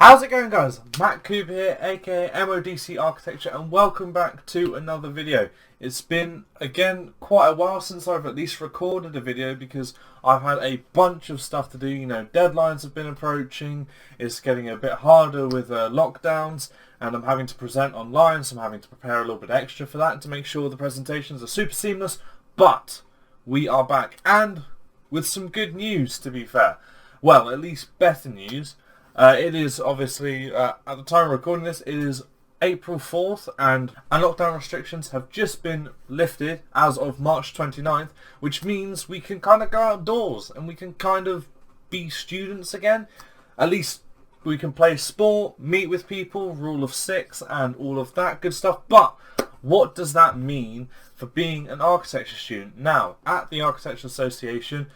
How's it going, guys? Matt Cooper here, aka MODC Architecture, and welcome back to another video. It's been, again, quite a while since I've at least recorded a video because I've had a bunch of stuff to do. You know, deadlines have been approaching, it's getting a bit harder with lockdowns, and I'm having to present online, so I'm having to prepare a little bit extra for that to make sure the presentations are super seamless. But we are back, and with some good news, to be fair. Well, at least better news. It is obviously, at the time of recording this, it is April 4th and lockdown restrictions have just been lifted as of March 29th, which means we can kind of go outdoors and we can kind of be students again. At least we can play sport, meet with people, rule of six and all of that good stuff. But what does that mean for being an architecture student? Now, at the Architecture Association,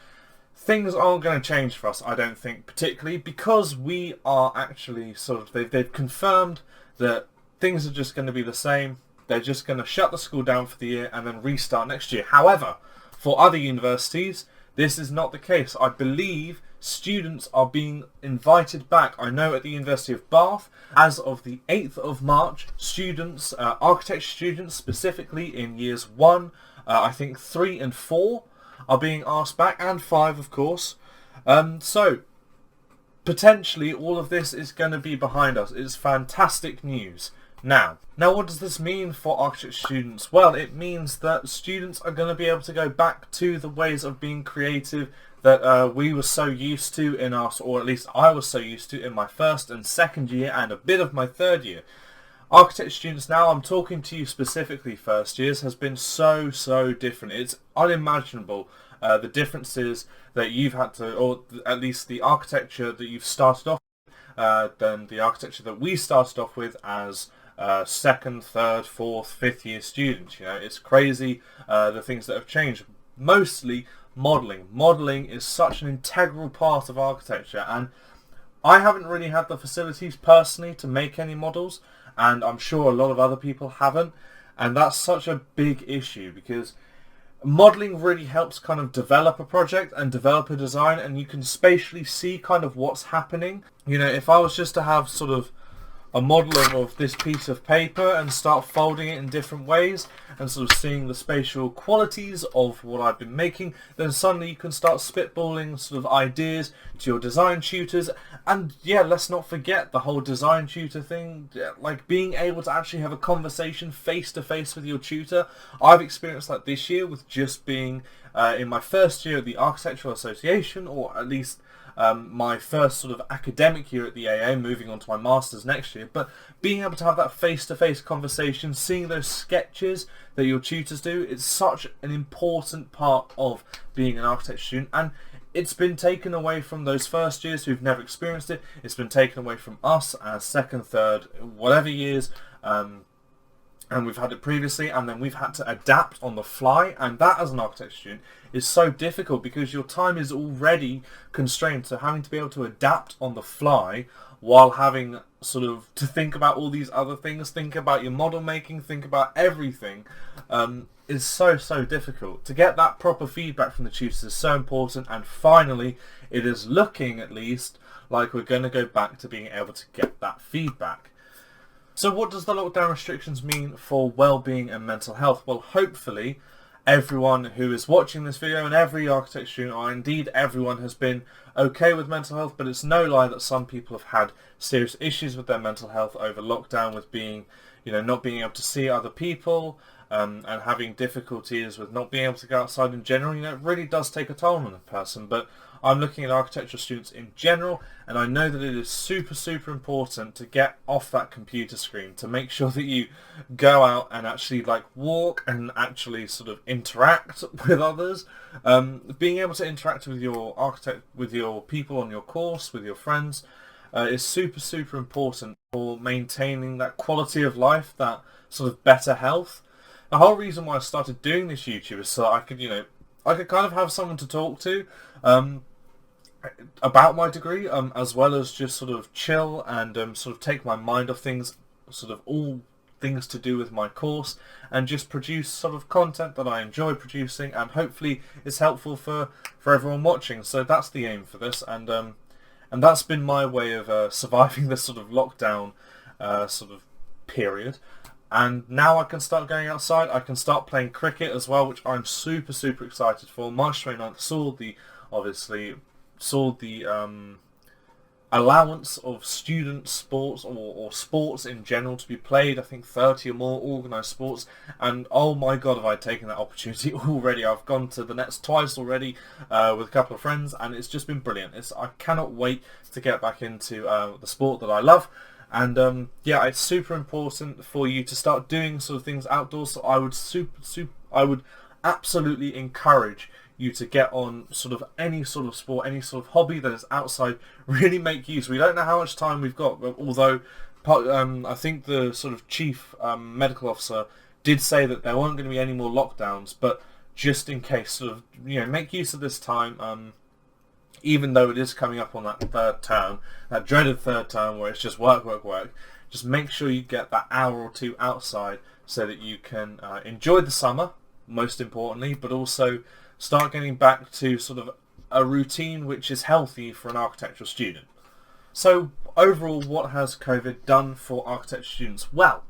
things aren't going to change for us, I don't think, particularly because we are actually they've confirmed that things are just going to be the same. They're just going to shut the school down for the year and then restart next year. However, for other universities, this is not the case. I believe students are being invited back. I know at the University of Bath, as of the 8th of March, students, architecture students specifically in years 1, I think 3 and 4, are being asked back, and 5 of course. So potentially all of this is going to be behind us. It's fantastic news. Now what does this mean for architecture students? Well, it means that students are going to be able to go back to the ways of being creative that we were so used to in our, or at least I was so used to in my first and second year and a bit of my third year. Architecture students now, I'm talking to you specifically first years, has been so different. It's unimaginable the differences that you've had to, or at least the architecture that you've started off with, than the architecture that we started off with as second, third, fourth, fifth year students. You know, it's crazy the things that have changed. Mostly modelling. Modelling is such an integral part of architecture, and I haven't really had the facilities personally to make any models, and I'm sure a lot of other people haven't, and that's such a big issue because modelling really helps kind of develop a project and develop a design, and you can spatially see kind of what's happening. You know, if I was just to have sort of a model of this piece of paper and start folding it in different ways and sort of seeing the spatial qualities of what I've been making, then suddenly you can start spitballing sort of ideas to your design tutors. And yeah, let's not forget the whole design tutor thing, like being able to actually have a conversation face to face with your tutor. I've experienced that this year with just being in my first year at the Architectural Association, or at least my first sort of academic year at the AA, moving on to my master's next year, but being able to have that face-to-face conversation, seeing those sketches that your tutors do, it's such an important part of being an architecture student, and it's been taken away from those first years who've never experienced it. It's been taken away from us as second, third, whatever years, and we've had it previously, and then we've had to adapt on the fly, and that as an architecture student is so difficult because your time is already constrained, so having to be able to adapt on the fly while having sort of to think about all these other things, think about your model making, think about everything, is so difficult. To get that proper feedback from the tutors is so important, and finally it is looking at least like we're going to go back to being able to get that feedback. So what does the lockdown restrictions mean for well-being and mental health? Well, hopefully everyone who is watching this video and every architecture student, or indeed everyone, has been okay with mental health, but it's no lie that some people have had serious issues with their mental health over lockdown, with being, you know, not being able to see other people, and having difficulties with not being able to go outside in general. You know, it really does take a toll on a person, but I'm looking at architectural students in general, and I know that it is super important to get off that computer screen, to make sure that you go out and actually like walk and actually sort of interact with others. Being able to interact with your people on your course, with your friends, is super important for maintaining that quality of life, that sort of better health. The whole reason why I started doing this YouTube is so that I could, you know, I could kind of have someone to talk to about my degree, as well as just sort of chill and sort of take my mind off things, sort of all things to do with my course, and just produce sort of content that I enjoy producing, and hopefully it's helpful for everyone watching. So that's the aim for this, and And that's been my way of surviving this sort of lockdown sort of period. And now I can start going outside. I can start playing cricket as well, which I'm super excited for. March 29th saw the allowance of student sports or sports in general to be played. I think 30 or more organised sports, and oh my god, have I taken that opportunity already. I've gone to the nets twice already with a couple of friends, and it's just been brilliant. I cannot wait to get back into the sport that I love. And yeah, it's super important for you to start doing sort of things outdoors. So I would absolutely encourage you to get on sort of any sort of sport, any sort of hobby that is outside. Really make use. We don't know how much time we've got, but although I think the sort of chief medical officer did say that there weren't going to be any more lockdowns, but just in case, sort of, make use of this time. Even though it is coming up on that third term, that dreaded third term where it's just work, just make sure you get that hour or two outside so that you can enjoy the summer, most importantly, but also start getting back to sort of a routine which is healthy for an architectural student. So overall, what has COVID done for architecture students? Well,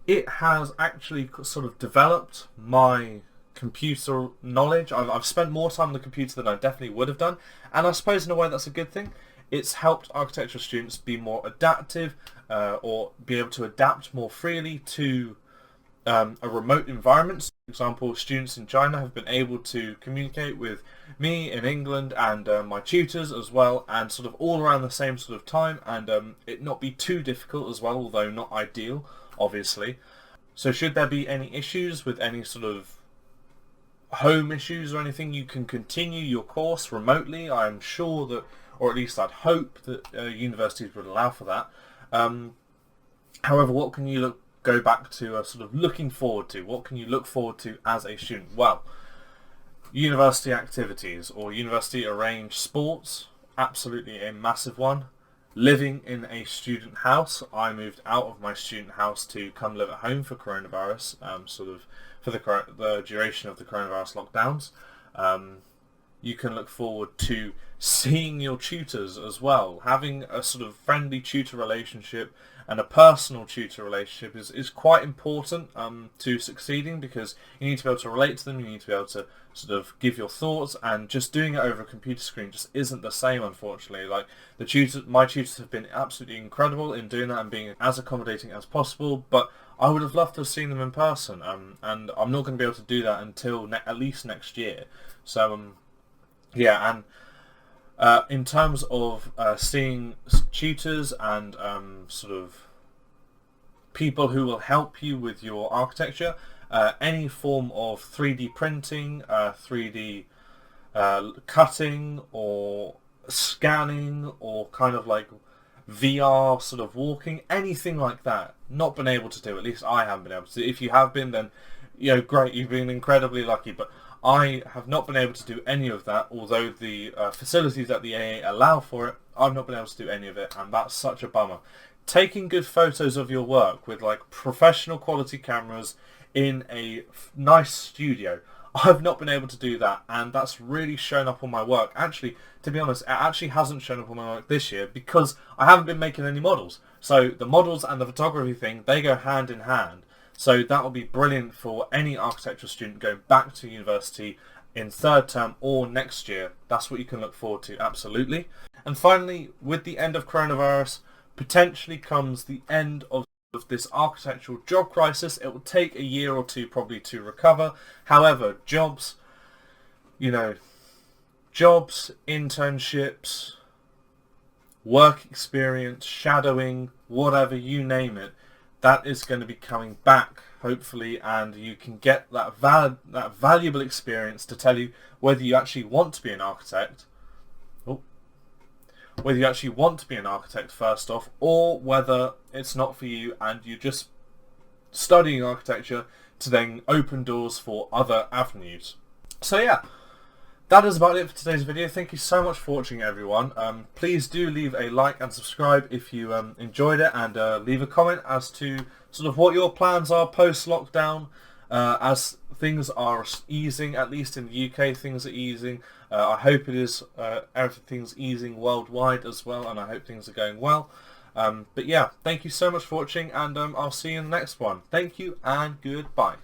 it has actually sort of developed my computer knowledge. I've spent more time on the computer than I definitely would have done, and I suppose in a way that's a good thing. It's helped architectural students be more adaptive or be able to adapt more freely to a remote environment. For example, students in China have been able to communicate with me in England and my tutors as well, and sort of all around the same sort of time, and it not be too difficult as well, although not ideal, obviously. So should there be any issues with any sort of home issues or anything, you can continue your course remotely. I'm sure that, or at least I'd hope that universities would allow for that. However, what can you go back to sort of looking forward to? What can you look forward to as a student? Well, university activities or university arranged sports, absolutely a massive one. Living in a student house. I moved out of my student house to come live at home for coronavirus, sort of for the duration of the coronavirus lockdowns. You can look forward to seeing your tutors as well. Having a sort of friendly tutor relationship and a personal tutor relationship is quite important to succeeding, because you need to be able to relate to them, you need to be able to sort of give your thoughts, and just doing it over a computer screen just isn't the same, unfortunately. Like, my tutors have been absolutely incredible in doing that and being as accommodating as possible, but I would have loved to have seen them in person, and I'm not going to be able to do that until at least next year. So yeah, and in terms of seeing tutors and sort of people who will help you with your architecture, any form of 3D printing, 3D cutting or scanning, or kind of like VR sort of walking, anything like that, not been able to do. At least I haven't been able to. If you have been, then great, you've been incredibly lucky, but I have not been able to do any of that. Although the facilities at the AA allow for it, I've not been able to do any of it, and that's such a bummer. Taking good photos of your work with like professional quality cameras in a nice studio, I've not been able to do that, and that's really shown up on my work. Actually, to be honest, it actually hasn't shown up on my work this year because I haven't been making any models. So the models and the photography thing, they go hand in hand. So that will be brilliant for any architectural student going back to university in third term or next year. That's what you can look forward to, absolutely. And finally, with the end of coronavirus, potentially comes the end of this architectural job crisis. It will take a year or two probably to recover. However, jobs, internships, work experience, shadowing, whatever, you name it, that is going to be coming back, hopefully, and you can get that valuable experience to tell you whether you actually want to be an architect, first off, or whether it's not for you and you're just studying architecture to then open doors for other avenues. So yeah, that is about it for today's video. Thank you so much for watching, everyone. Please do leave a like and subscribe if you enjoyed it, and leave a comment as to sort of what your plans are post-lockdown. as things are easing, at least in the UK things are easing. I hope it is, everything's easing worldwide as well, and I hope things are going well. But yeah, thank you so much for watching, and I'll see you in the next one. Thank you and goodbye.